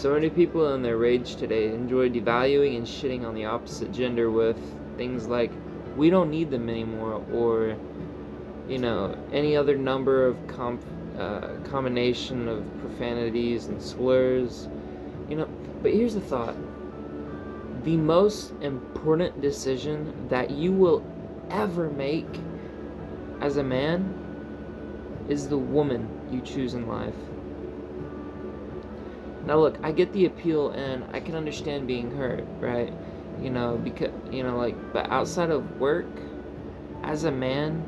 So many people in their rage today enjoy devaluing and shitting on the opposite gender with things like, we don't need them anymore, or, any other number of combination of profanities and slurs. But here's the thought. The most important decision that you will ever make as a man is the woman you choose in life. Now look, I get the appeal and I can understand being hurt, right? But outside of work, as a man,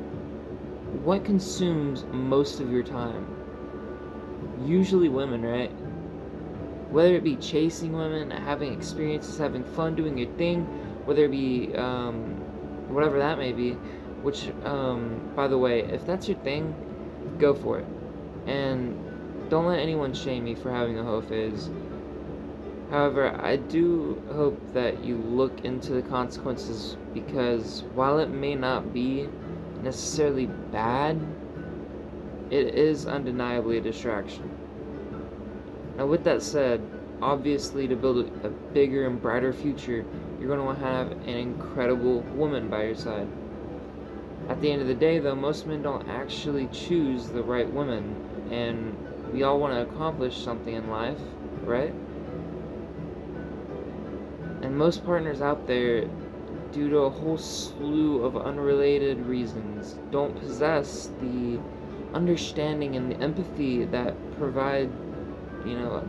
what consumes most of your time? Usually women, right? Whether it be chasing women, having experiences, having fun doing your thing, whether it be whatever that may be, which, by the way, if that's your thing, go for it. And don't let anyone shame me for having a hoe phase. However, I do hope that you look into the consequences, because while it may not be necessarily bad, it is undeniably a distraction. Now with that said, obviously to build a bigger and brighter future, you're going to want to have an incredible woman by your side. At the end of the day though, most men don't actually choose the right woman, and we all want to accomplish something in life, right? And most partners out there, due to a whole slew of unrelated reasons, don't possess the understanding and the empathy that provide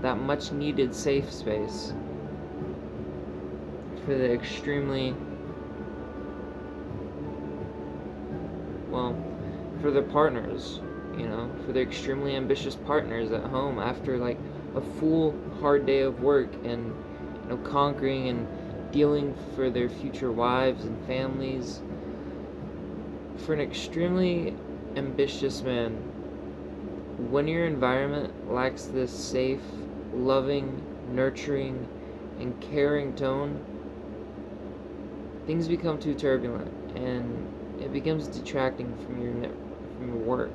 that much needed safe space for the for their partners, for their extremely ambitious partners at home after like a full hard day of work and conquering and dealing for their future wives and families. For an extremely ambitious man, when your environment lacks this safe, loving, nurturing, and caring tone, things become too turbulent, and it becomes detracting from your work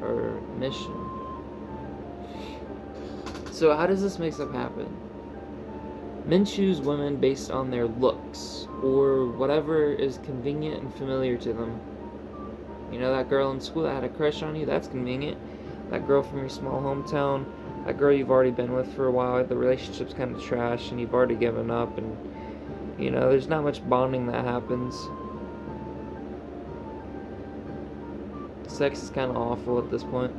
or mission. So how does this mix-up happen? Men choose women based on their looks, or whatever is convenient and familiar to them. That girl in school that had a crush on you, that's convenient. That girl from your small hometown, that girl you've already been with for a while, the relationship's kind of trash and you've already given up, and there's not much bonding that happens. Sex is kind of awful at this point.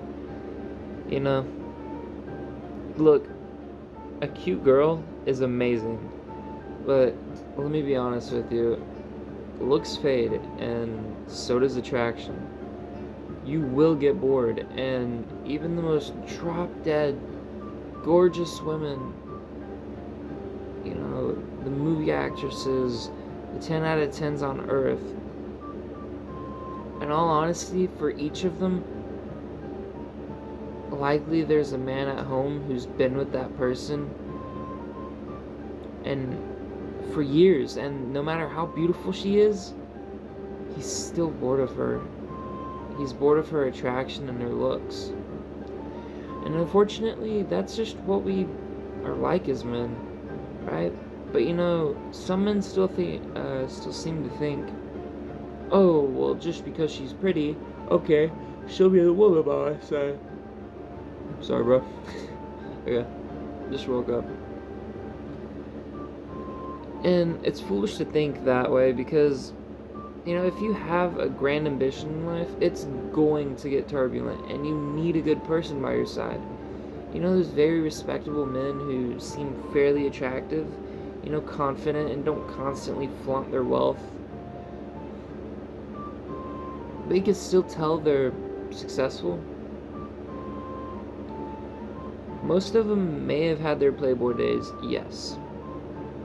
Look, a cute girl is amazing, but let me be honest with you, looks fade, and so does attraction. You will get bored, and even the most drop-dead, gorgeous women, the movie actresses, the 10 out of 10s on Earth, in all honesty, for each of them, likely there's a man at home who's been with that person and for years, and no matter how beautiful she is, he's still bored of her. He's bored of her attraction and her looks. And unfortunately, that's just what we are like as men, right? But some men still seem to think, oh, well, just because she's pretty, okay, she'll be the woman by my side. Sorry, bro. Okay, just woke up. And it's foolish to think that way, because if you have a grand ambition in life, it's going to get turbulent, and you need a good person by your side. There's very respectable men who seem fairly attractive, confident, and don't constantly flaunt their wealth. But you can still tell they're successful. Most of them may have had their Playboy days, yes.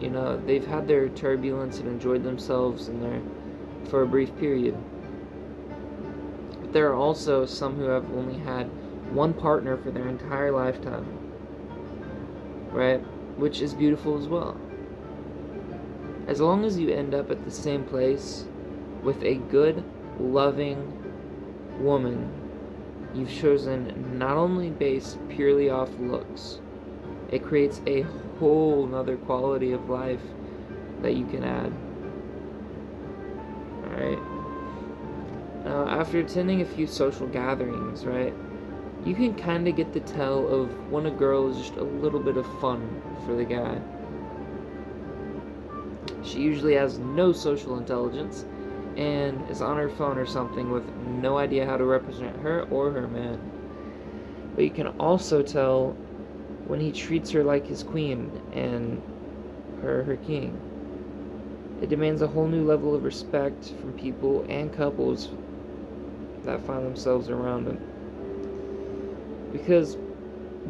They've had their turbulence and enjoyed themselves for a brief period. But there are also some who have only had one partner for their entire lifetime, right? Which is beautiful as well. As long as you end up at the same place with a good, loving woman you've chosen not only based purely off looks, it creates a whole nother quality of life that you can add. Alright? Now, after attending a few social gatherings, right, you can kind of get the tell of when a girl is just a little bit of fun for the guy. She usually has no social intelligence and is on her phone or something with no idea how to represent her or her man. But you can also tell when he treats her like his queen and her king. It demands a whole new level of respect from people and couples that find themselves around him. Because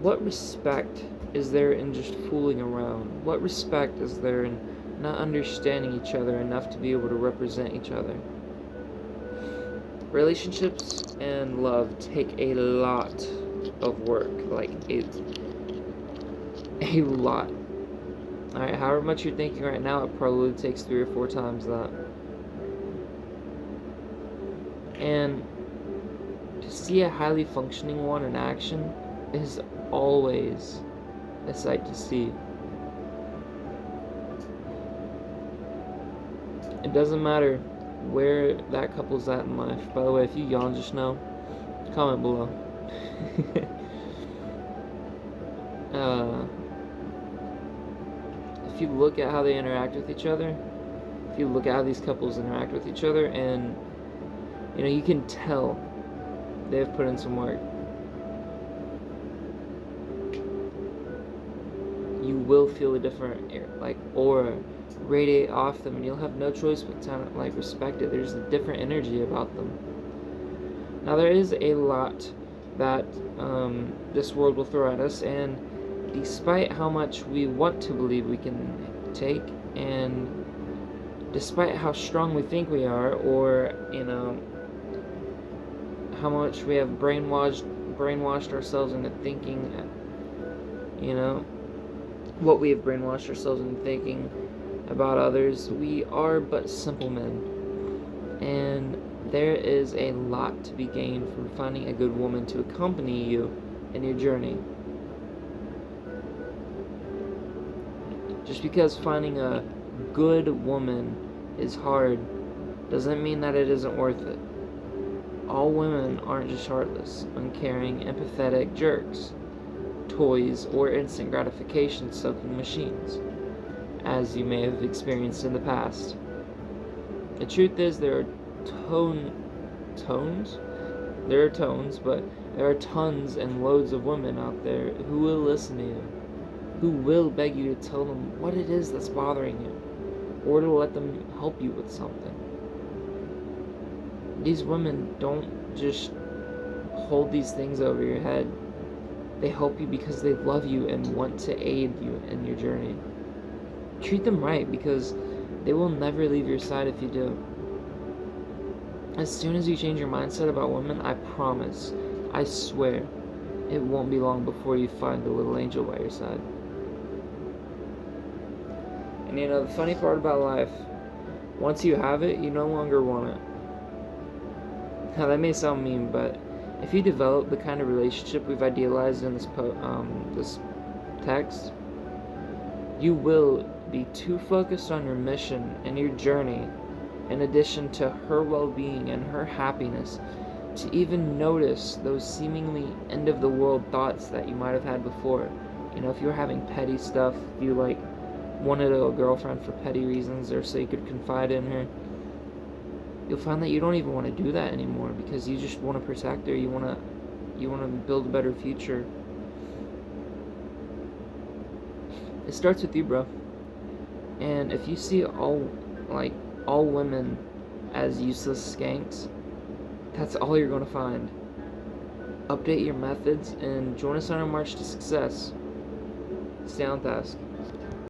what respect is there in just fooling around? What respect is there in not understanding each other enough to be able to represent each other? Relationships and love take a lot of work, like a lot. Alright, however much you're thinking right now, it probably takes 3 or 4 times that. And to see a highly functioning one in action is always a sight to see. It doesn't matter where that couple's at in life. By the way, if you yawn just now, comment below. If you look at how they interact with each other, if you look at how these couples interact with each other, and you can tell they've put in some work. You will feel a different aura radiate off them, and you'll have no choice but to respect it. There's a different energy about them. Now, there is a lot that this world will throw at us, and despite how much we want to believe we can take, and despite how strong we think we are, or how much we have brainwashed ourselves into thinking, what we have brainwashed ourselves into thinking about others, we are but simple men. And there is a lot to be gained from finding a good woman to accompany you in your journey. Just because finding a good woman is hard doesn't mean that it isn't worth it. All women aren't just heartless, uncaring, empathetic jerks, toys, or instant gratification soaking machines, as you may have experienced in the past. The truth is, there are tones, but there are tons and loads of women out there who will listen to you, who will beg you to tell them what it is that's bothering you, or to let them help you with something. These women don't just hold these things over your head. They help you because they love you and want to aid you in your journey. Treat them right, because they will never leave your side if you do. As soon as you change your mindset about women, I promise, I swear, it won't be long before you find a little angel by your side. And the funny part about life, once you have it, you no longer want it. Now, that may sound mean, but if you develop the kind of relationship we've idealized in this text, you will be too focused on your mission and your journey, in addition to her well-being and her happiness, to even notice those seemingly end-of-the-world thoughts that you might have had before. If you were having petty stuff, if you wanted a girlfriend for petty reasons, or so you could confide in her, you'll find that you don't even want to do that anymore, because you just want to protect her. You want to build a better future. It starts with you, bro. And if you see all women as useless skanks, that's all you're going to find. Update your methods and join us on our march to success. Stay on task.